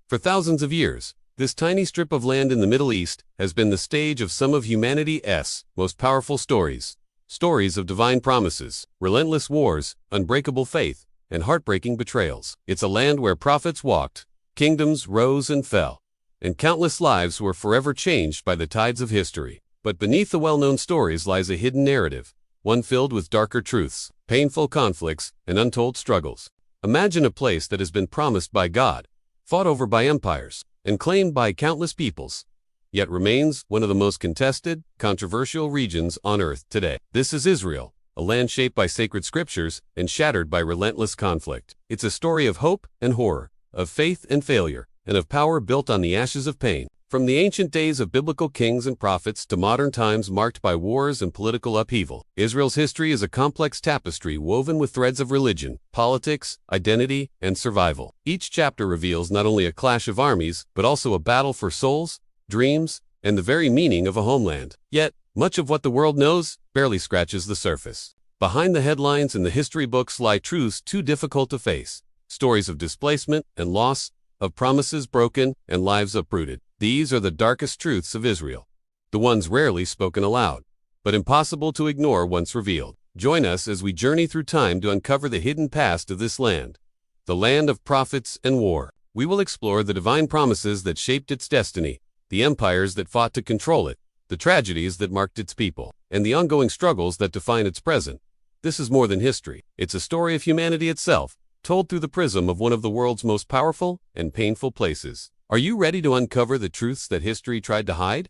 For thousands of years, this tiny strip of land in the Middle East has been the stage of some of humanity's most powerful stories. Stories of divine promises, relentless wars, unbreakable faith, and heartbreaking betrayals. It's a land where prophets walked, kingdoms rose and fell, and countless lives were forever changed by the tides of history. But beneath the well-known stories lies a hidden narrative, one filled with darker truths, painful conflicts, and untold struggles. Imagine a place that has been promised by God, fought over by empires, and claimed by countless peoples, yet remains one of the most contested, controversial regions on earth today. This is Israel, a land shaped by sacred scriptures and shattered by relentless conflict. It's a story of hope and horror, of faith and failure, and of power built on the ashes of pain. From the ancient days of biblical kings and prophets to modern times marked by wars and political upheaval, Israel's history is a complex tapestry woven with threads of religion, politics, identity, and survival. Each chapter reveals not only a clash of armies, but also a battle for souls, dreams, and the very meaning of a homeland. Yet, much of what the world knows barely scratches the surface. Behind the headlines in the history books lie truths too difficult to face, stories of displacement and loss, of promises broken and lives uprooted. These are the darkest truths of Israel, the ones rarely spoken aloud, but impossible to ignore once revealed. Join us as we journey through time to uncover the hidden past of this land, the land of prophets and war. We will explore the divine promises that shaped its destiny, the empires that fought to control it, the tragedies that marked its people, and the ongoing struggles that define its present. This is more than history. It's a story of humanity itself, told through the prism of one of the world's most powerful and painful places. Are you ready to uncover the truths that history tried to hide?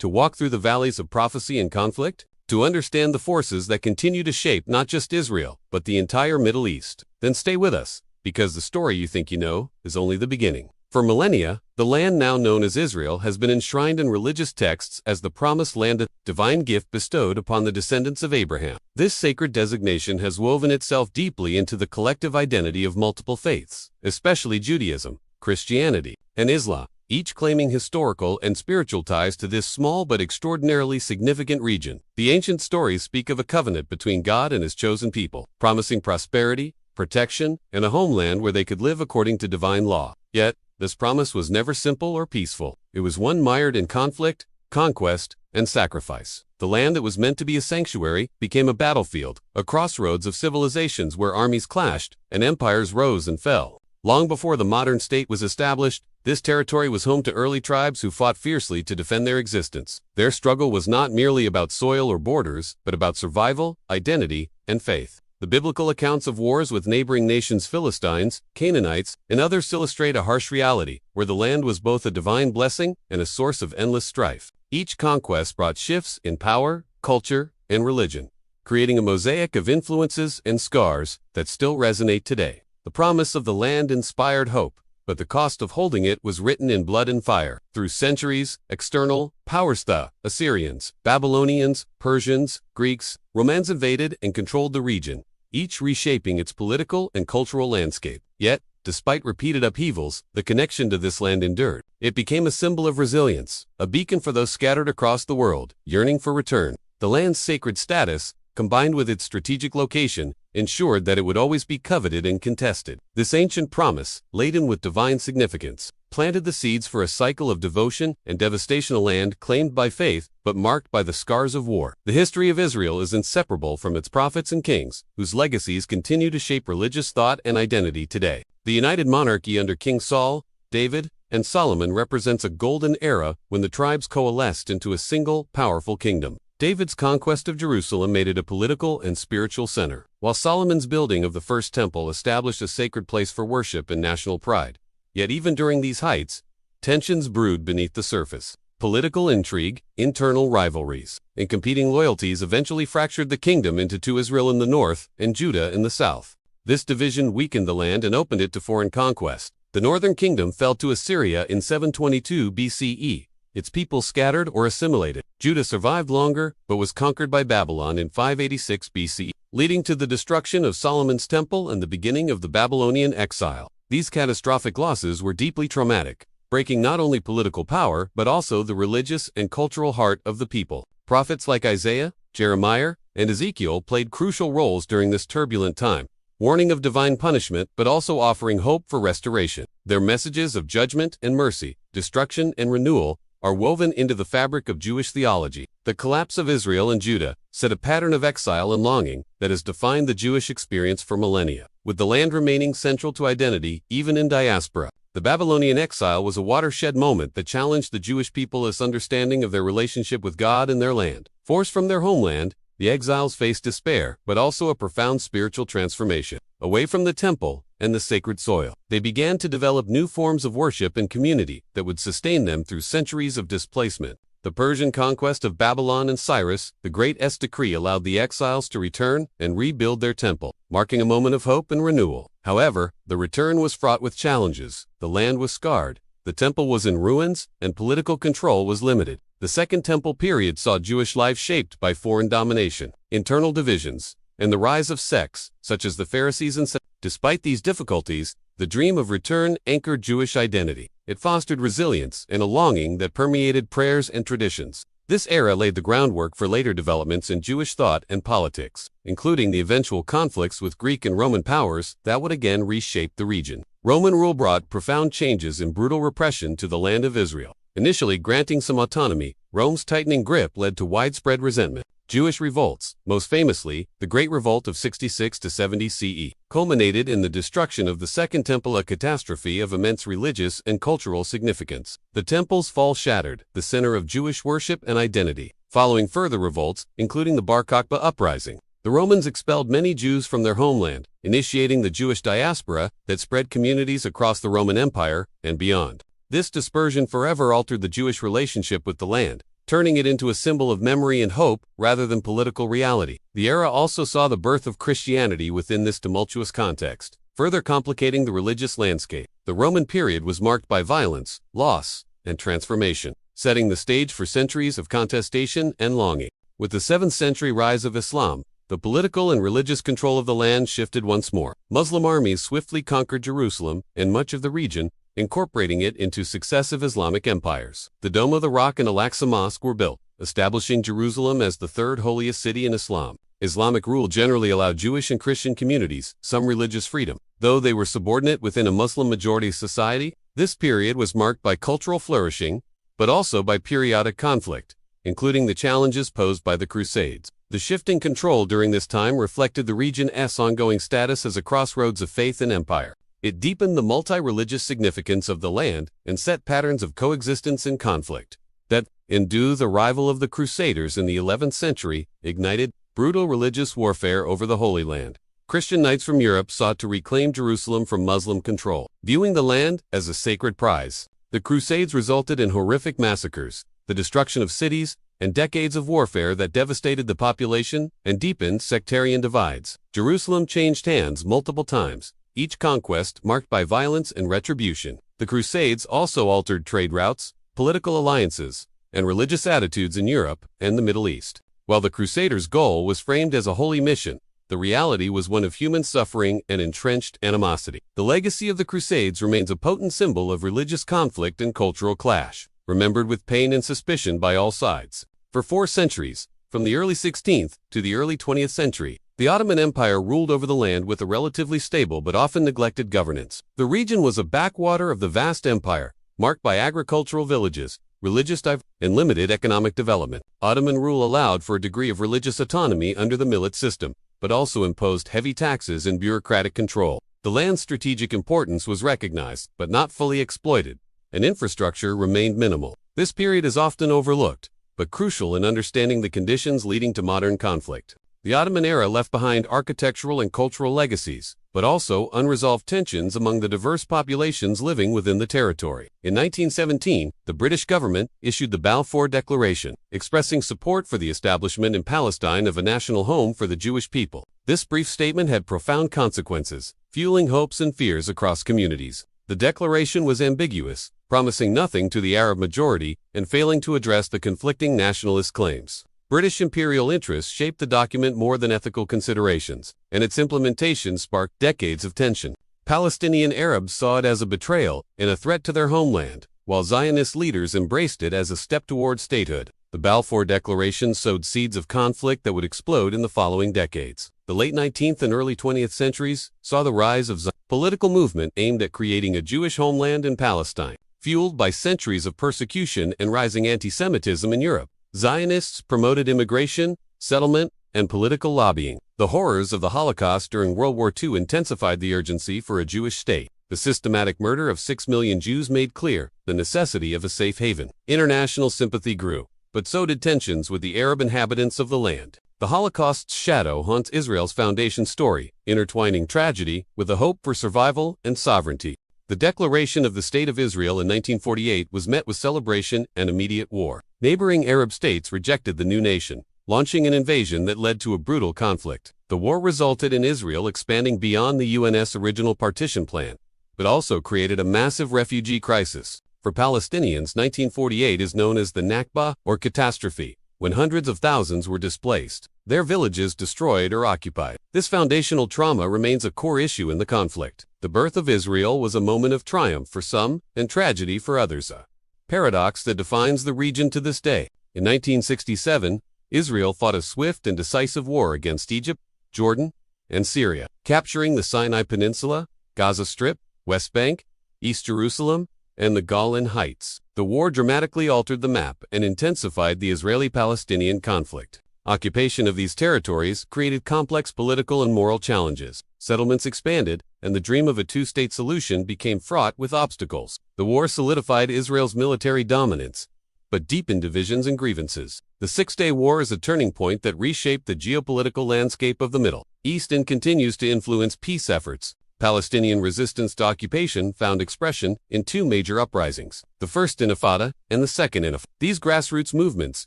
To walk through the valleys of prophecy and conflict? To understand the forces that continue to shape not just Israel, but the entire Middle East? Then stay with us, because the story you think you know is only the beginning. For millennia, the land now known as Israel has been enshrined in religious texts as the promised land, a divine gift bestowed upon the descendants of Abraham. This sacred designation has woven itself deeply into the collective identity of multiple faiths, especially Judaism, Christianity, and Islam, each claiming historical and spiritual ties to this small but extraordinarily significant region. The ancient stories speak of a covenant between God and his chosen people, promising prosperity, protection, and a homeland where they could live according to divine law. Yet, this promise was never simple or peaceful. It was one mired in conflict, conquest, and sacrifice. The land that was meant to be a sanctuary became a battlefield, a crossroads of civilizations where armies clashed and empires rose and fell. Long before the modern state was established, this territory was home to early tribes who fought fiercely to defend their existence. Their struggle was not merely about soil or borders, but about survival, identity, and faith. The biblical accounts of wars with neighboring nations, Philistines, Canaanites, and others illustrate a harsh reality, where the land was both a divine blessing and a source of endless strife. Each conquest brought shifts in power, culture, and religion, creating a mosaic of influences and scars that still resonate today. The promise of the land inspired hope, but the cost of holding it was written in blood and fire. Through centuries, external powers, the Assyrians, Babylonians, Persians, Greeks, Romans invaded and controlled the region, each reshaping its political and cultural landscape. Yet, despite repeated upheavals, the connection to this land endured. It became a symbol of resilience, a beacon for those scattered across the world, yearning for return. The land's sacred status, combined with its strategic location, ensured that it would always be coveted and contested. This ancient promise, laden with divine significance, planted the seeds for a cycle of devotion and devastation, a land claimed by faith, but marked by the scars of war. The history of Israel is inseparable from its prophets and kings, whose legacies continue to shape religious thought and identity today. The united monarchy under King Saul, David, and Solomon represents a golden era when the tribes coalesced into a single, powerful kingdom. David's conquest of Jerusalem made it a political and spiritual center, while Solomon's building of the first temple established a sacred place for worship and national pride. Yet even during these heights, tensions brewed beneath the surface. Political intrigue, internal rivalries, and competing loyalties eventually fractured the kingdom into two: Israel in the north and Judah in the south. This division weakened the land and opened it to foreign conquest. The northern kingdom fell to Assyria in 722 BCE. Its people scattered or assimilated. Judah survived longer, but was conquered by Babylon in 586 BCE, leading to the destruction of Solomon's temple and the beginning of the Babylonian exile. These catastrophic losses were deeply traumatic, breaking not only political power, but also the religious and cultural heart of the people. Prophets like Isaiah, Jeremiah, and Ezekiel played crucial roles during this turbulent time, warning of divine punishment but also offering hope for restoration. Their messages of judgment and mercy, destruction and renewal, are woven into the fabric of Jewish theology. The collapse of Israel and Judah set a pattern of exile and longing that has defined the Jewish experience for millennia. With the land remaining central to identity, even in diaspora, the Babylonian exile was a watershed moment that challenged the Jewish people's understanding of their relationship with God and their land. Forced from their homeland, the exiles faced despair, but also a profound spiritual transformation. Away from the temple and the sacred soil, they began to develop new forms of worship and community that would sustain them through centuries of displacement. The Persian conquest of Babylon and Cyrus the Great's decree allowed the exiles to return and rebuild their temple, marking a moment of hope and renewal. However, the return was fraught with challenges. The land was scarred, the temple was in ruins, and political control was limited. The Second Temple period saw Jewish life shaped by foreign domination, internal divisions, and the rise of sects, such as the Pharisees and Sadducees. Despite these difficulties, the dream of return anchored Jewish identity. It fostered resilience and a longing that permeated prayers and traditions. This era laid the groundwork for later developments in Jewish thought and politics, including the eventual conflicts with Greek and Roman powers that would again reshape the region. Roman rule brought profound changes and brutal repression to the land of Israel. Initially granting some autonomy, Rome's tightening grip led to widespread resentment. Jewish revolts, most famously, the Great Revolt of 66 to 70 CE, culminated in the destruction of the Second Temple, a catastrophe of immense religious and cultural significance. The temple's fall shattered the center of Jewish worship and identity. Following further revolts, including the Bar Kokhba uprising, the Romans expelled many Jews from their homeland, initiating the Jewish diaspora that spread communities across the Roman Empire and beyond. This dispersion forever altered the Jewish relationship with the land, turning it into a symbol of memory and hope rather than political reality. The era also saw the birth of Christianity within this tumultuous context, further complicating the religious landscape. The Roman period was marked by violence, loss, and transformation, setting the stage for centuries of contestation and longing. With the 7th century rise of Islam, the political and religious control of the land shifted once more. Muslim armies swiftly conquered Jerusalem and much of the region, incorporating it into successive Islamic empires. The Dome of the Rock and Al-Aqsa Mosque were built, establishing Jerusalem as the third holiest city in Islam. Islamic rule generally allowed Jewish and Christian communities some religious freedom. Though they were subordinate within a Muslim-majority society, this period was marked by cultural flourishing, but also by periodic conflict, including the challenges posed by the Crusades. The shifting control during this time reflected the region's ongoing status as a crossroads of faith and empire. It deepened the multi-religious significance of the land and set patterns of coexistence and conflict that, due the arrival of the Crusaders in the 11th century, ignited brutal religious warfare over the Holy Land. Christian knights from Europe sought to reclaim Jerusalem from Muslim control, viewing the land as a sacred prize. The Crusades resulted in horrific massacres, the destruction of cities, and decades of warfare that devastated the population and deepened sectarian divides. Jerusalem changed hands multiple times, each conquest marked by violence and retribution. The Crusades also altered trade routes, political alliances, and religious attitudes in Europe and the Middle East. While the Crusaders' goal was framed as a holy mission, the reality was one of human suffering and entrenched animosity. The legacy of the Crusades remains a potent symbol of religious conflict and cultural clash, remembered with pain and suspicion by all sides. For 4 centuries, from the early 16th to the early 20th century, the Ottoman Empire ruled over the land with a relatively stable but often neglected governance. The region was a backwater of the vast empire, marked by agricultural villages, religious diversity, and limited economic development. Ottoman rule allowed for a degree of religious autonomy under the millet system, but also imposed heavy taxes and bureaucratic control. The land's strategic importance was recognized, but not fully exploited, and infrastructure remained minimal. This period is often overlooked, but crucial in understanding the conditions leading to modern conflict. The Ottoman era left behind architectural and cultural legacies, but also unresolved tensions among the diverse populations living within the territory. In 1917, the British government issued the Balfour Declaration, expressing support for the establishment in Palestine of a national home for the Jewish people. This brief statement had profound consequences, fueling hopes and fears across communities. The declaration was ambiguous, promising nothing to the Arab majority and failing to address the conflicting nationalist claims. British imperial interests shaped the document more than ethical considerations, and its implementation sparked decades of tension. Palestinian Arabs saw it as a betrayal and a threat to their homeland, while Zionist leaders embraced it as a step toward statehood. The Balfour Declaration sowed seeds of conflict that would explode in the following decades. The late 19th and early 20th centuries saw the rise of political movement aimed at creating a Jewish homeland in Palestine. Fueled by centuries of persecution and rising anti-Semitism in Europe, Zionists promoted immigration, settlement, and political lobbying. The horrors of the Holocaust during World War II intensified the urgency for a Jewish state. The systematic murder of 6 million Jews made clear the necessity of a safe haven. International sympathy grew, but so did tensions with the Arab inhabitants of the land. The Holocaust's shadow haunts Israel's foundation story, intertwining tragedy with a hope for survival and sovereignty. The declaration of the State of Israel in 1948 was met with celebration and immediate war. Neighboring Arab states rejected the new nation, launching an invasion that led to a brutal conflict. The war resulted in Israel expanding beyond the UN's original partition plan, but also created a massive refugee crisis. For Palestinians, 1948 is known as the Nakba, or catastrophe, when hundreds of thousands were displaced, their villages destroyed or occupied. This foundational trauma remains a core issue in the conflict. The birth of Israel was a moment of triumph for some and tragedy for others, a paradox that defines the region to this day. In 1967, Israel fought a swift and decisive war against Egypt, Jordan, and Syria, capturing the Sinai Peninsula, Gaza Strip, West Bank, East Jerusalem, and the Golan Heights. The war dramatically altered the map and intensified the Israeli-Palestinian conflict. Occupation of these territories created complex political and moral challenges. Settlements expanded, and the dream of a two-state solution became fraught with obstacles. The war solidified Israel's military dominance, but deepened divisions and grievances. The Six-Day War is a turning point that reshaped the geopolitical landscape of the Middle East and continues to influence peace efforts. Palestinian resistance to occupation found expression in two major uprisings, the First Intifada and the Second Intifada. These grassroots movements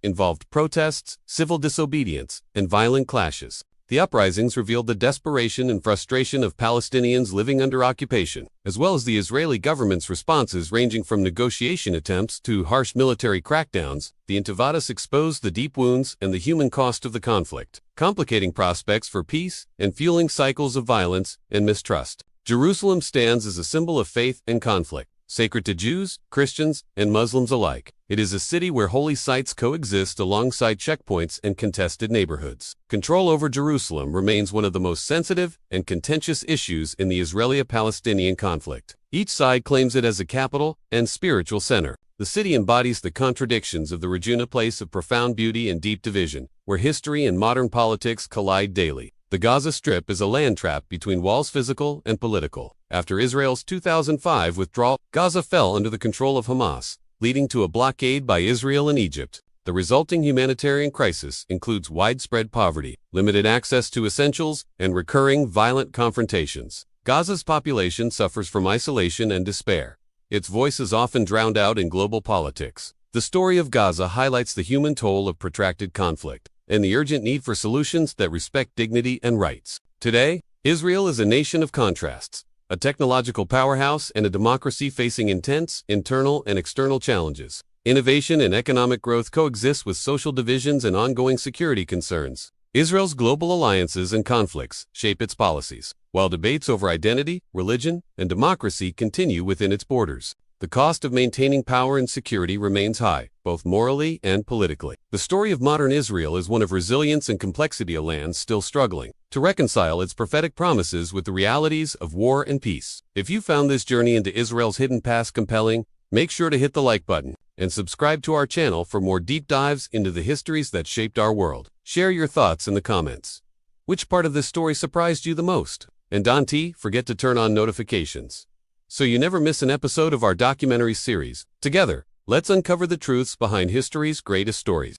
involved protests, civil disobedience, and violent clashes. The uprisings revealed the desperation and frustration of Palestinians living under occupation, as well as the Israeli government's responses ranging from negotiation attempts to harsh military crackdowns. The Intifadas exposed the deep wounds and the human cost of the conflict, complicating prospects for peace and fueling cycles of violence and mistrust. Jerusalem stands as a symbol of faith and conflict, sacred to Jews, Christians, and Muslims alike. It is a city where holy sites coexist alongside checkpoints and contested neighborhoods. Control over Jerusalem remains one of the most sensitive and contentious issues in the Israeli-Palestinian conflict. Each side claims it as a capital and spiritual center. The city embodies the contradictions of the region, a place of profound beauty and deep division, where history and modern politics collide daily. The Gaza Strip is a land trap between walls, physical and political. After Israel's 2005 withdrawal, Gaza fell under the control of Hamas, leading to a blockade by Israel and Egypt. The resulting humanitarian crisis includes widespread poverty, limited access to essentials, and recurring violent confrontations. Gaza's population suffers from isolation and despair. Its voice is often drowned out in global politics. The story of Gaza highlights the human toll of protracted conflict and the urgent need for solutions that respect dignity and rights. Today, Israel is a nation of contrasts, a technological powerhouse and a democracy facing intense internal and external challenges. Innovation and economic growth coexist with social divisions and ongoing security concerns. Israel's global alliances and conflicts shape its policies, while debates over identity, religion, and democracy continue within its borders. The cost of maintaining power and security remains high, both morally and politically. The story of modern Israel is one of resilience and complexity, a land still struggling to reconcile its prophetic promises with the realities of war and peace. If you found this journey into Israel's hidden past compelling, make sure to hit the like button and subscribe to our channel for more deep dives into the histories that shaped our world. Share your thoughts in the comments. Which part of this story surprised you the most? And don't forget to turn on notifications so you never miss an episode of our documentary series. Together, let's uncover the truths behind history's greatest stories.